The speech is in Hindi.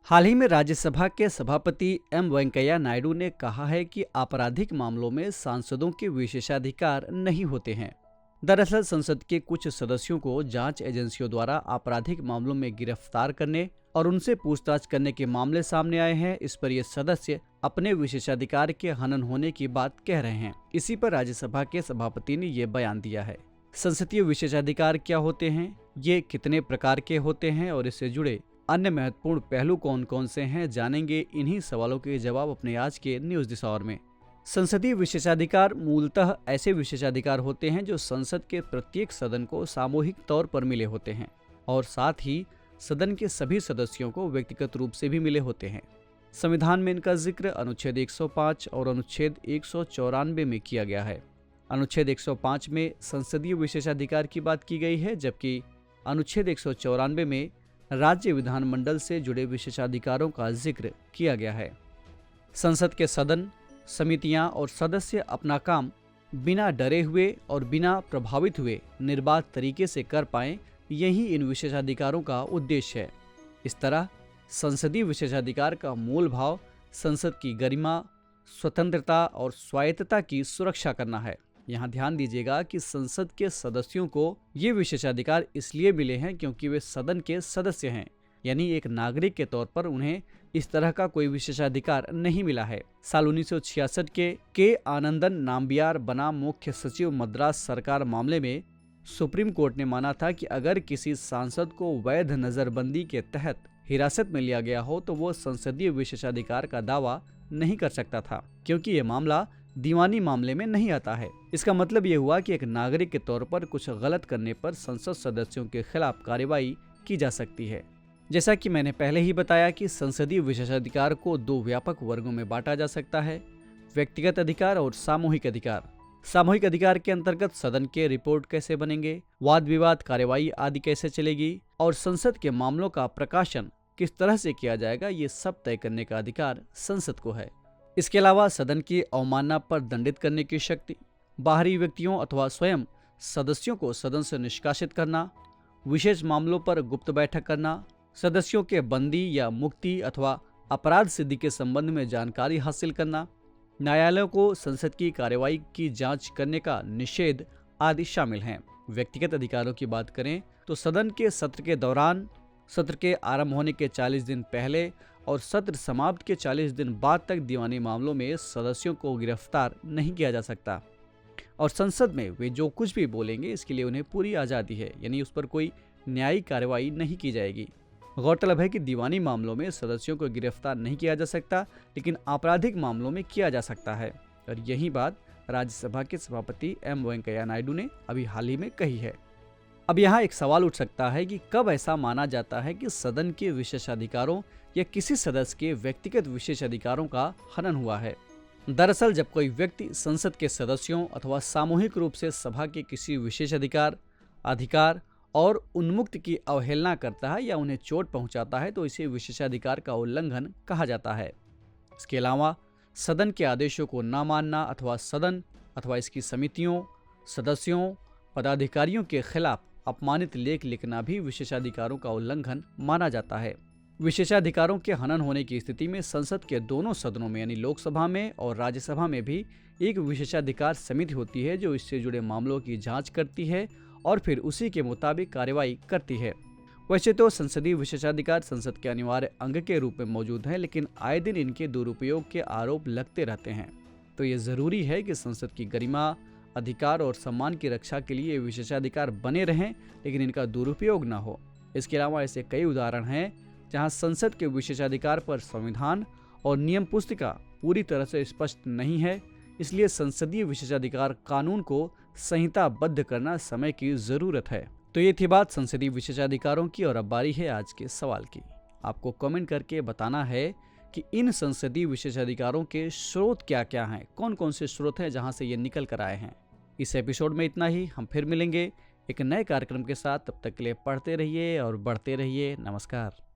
हाल ही में राज्यसभा के सभापति एम वेंकैया नायडू ने कहा है कि आपराधिक मामलों में सांसदों के विशेषाधिकार नहीं होते हैं। दरअसल संसद के कुछ सदस्यों को जांच एजेंसियों द्वारा आपराधिक मामलों में गिरफ्तार करने और उनसे पूछताछ करने के मामले सामने आए हैं। इस पर ये सदस्य अपने विशेषाधिकार के हनन होने की बात कह रहे हैं। इसी पर राज्यसभा के सभापति ने ये बयान दिया है। संसदीय विशेषाधिकार क्या होते हैं, ये कितने प्रकार के होते हैं और इससे जुड़े अन्य महत्वपूर्ण पहलू कौन कौन से हैं, जानेंगे इन्हीं सवालों के जवाब अपने आज के न्यूज़ दिस आवर में। संसदीय विशेषाधिकार मूलतः ऐसे विशेषाधिकार होते हैं जो संसद के प्रत्येक सदन को सामूहिक तौर पर मिले होते हैं और साथ ही सदन के सभी सदस्यों को व्यक्तिगत रूप से भी मिले होते हैं। संविधान में इनका जिक्र अनुच्छेद 105 और अनुच्छेद 194 में किया गया है। अनुच्छेद 105 में संसदीय विशेषाधिकार की बात की गई है, जबकि अनुच्छेद 194 में राज्य विधानमंडल से जुड़े विशेषाधिकारों का जिक्र किया गया है। संसद के सदन, समितियां और सदस्य अपना काम बिना डरे हुए और बिना प्रभावित हुए निर्बाध तरीके से कर पाएं, यही इन विशेषाधिकारों का उद्देश्य है। इस तरह संसदीय विशेषाधिकार का मूल भाव संसद की गरिमा, स्वतंत्रता और स्वायत्तता की सुरक्षा करना है। यहाँ ध्यान दीजिएगा कि संसद के सदस्यों को ये विशेषाधिकार इसलिए मिले हैं क्योंकि वे सदन के सदस्य हैं, यानी एक नागरिक के तौर पर उन्हें इस तरह का कोई विशेषाधिकार नहीं मिला है। साल 1966 के आनंदन नाम्बियार बनाम मुख्य सचिव मद्रास सरकार मामले में सुप्रीम कोर्ट ने माना था कि अगर किसी सांसद को वैध नजरबंदी के तहत हिरासत में लिया गया हो तो वो संसदीय विशेषाधिकार का दावा नहीं कर सकता था, क्योंकि ये मामला दीवानी मामले में नहीं आता है। इसका मतलब ये हुआ कि एक नागरिक के तौर पर कुछ गलत करने पर संसद सदस्यों के खिलाफ कार्रवाई की जा सकती है। जैसा कि मैंने पहले ही बताया कि संसदीय विशेषाधिकार को दो व्यापक वर्गों में बांटा जा सकता है, व्यक्तिगत अधिकार और सामूहिक अधिकार। सामूहिक अधिकार के अंतर्गत सदन के रिपोर्ट कैसे बनेंगे, वाद विवाद, कार्रवाई आदि कैसे चलेगी और संसद के मामलों का प्रकाशन किस तरह से किया जाएगा, ये सब तय करने का अधिकार संसद को है। इसके अलावा सदन की अवमानना पर दंडित करने की शक्ति, बाहरी व्यक्तियों अथवा स्वयं सदस्यों को सदन से निष्कासित करना, विशेष मामलों पर गुप्त बैठक करना, सदस्यों के बंदी या मुक्ति अथवा अपराध सिद्धि के संबंध में जानकारी हासिल करना, न्यायालयों को संसद की कार्रवाई की जांच करने का निषेध आदि शामिल हैं। व्यक्तिगत अधिकारों की बात करें तो सदन के सत्र के दौरान, सत्र के आरंभ होने के 40 दिन पहले और सत्र समाप्त के 40 दिन बाद तक दीवानी मामलों में सदस्यों को गिरफ्तार नहीं किया जा सकता और संसद में वे जो कुछ भी बोलेंगे इसके लिए उन्हें पूरी आज़ादी है, यानी उस पर कोई न्यायिक कार्रवाई नहीं की जाएगी। गौरतलब है कि दीवानी मामलों में सदस्यों को गिरफ्तार नहीं किया जा सकता, लेकिन आपराधिक मामलों में किया जा सकता है और यही बात राज्यसभा के सभापति एम वेंकैया नायडू ने अभी हाल ही में कही है। अब यहाँ एक सवाल उठ सकता है कि कब ऐसा माना जाता है कि सदन के विशेषाधिकारों या किसी सदस्य के व्यक्तिगत विशेषाधिकारों का हनन हुआ है। दरअसल जब कोई व्यक्ति संसद के सदस्यों अथवा सामूहिक रूप से सभा के किसी विशेषाधिकार, अधिकार और उन्मुक्त की अवहेलना करता है या उन्हें चोट पहुंचाता है तो इसे विशेषाधिकार का उल्लंघन कहा जाता है। इसके अलावा सदन के आदेशों को न मानना अथवा सदन अथवा इसकी समितियों, सदस्यों, पदाधिकारियों के खिलाफ अपमानित लेख लिखना भी विशेषाधिकारों का उल्लंघन माना जाता है। विशेषाधिकारों के हनन होने की स्थिति में संसद के दोनों सदनों में यानी लोकसभा में और राज्यसभा में भी एक विशेषाधिकार समिति होती है जो इससे जुड़े मामलों की जांच करती है और फिर उसी के मुताबिक कार्रवाई करती है। वैसे तो संसदीय विशेषाधिकार संसद के अनिवार्य अंग के रूप में मौजूद हैं, लेकिन आए दिन इनके दुरुपयोग के आरोप लगते रहते हैं। तो ये जरूरी है कि संसद की गरिमा, अधिकार और सम्मान की रक्षा के लिए विशेषाधिकार बने रहें, लेकिन इनका दुरुपयोग न हो। इसके अलावा ऐसे कई उदाहरण हैं जहां संसद के विशेषाधिकार पर संविधान और नियम पुस्तिका पूरी तरह से स्पष्ट नहीं है। इसलिए संसदीय विशेषाधिकार कानून को संहिताबद्ध करना समय की जरूरत है। तो ये थी बात संसदीय विशेषाधिकारों की और अब बारी है आज के सवाल की। आपको कमेंट करके बताना है कि इन संसदीय विशेषाधिकारों के स्रोत क्या क्या हैं, कौन कौन से स्रोत हैं जहां से ये निकल कर आए हैं। इस एपिसोड में इतना ही। हम फिर मिलेंगे एक नए कार्यक्रम के साथ। तब तक के लिए पढ़ते रहिए और बढ़ते रहिए। नमस्कार।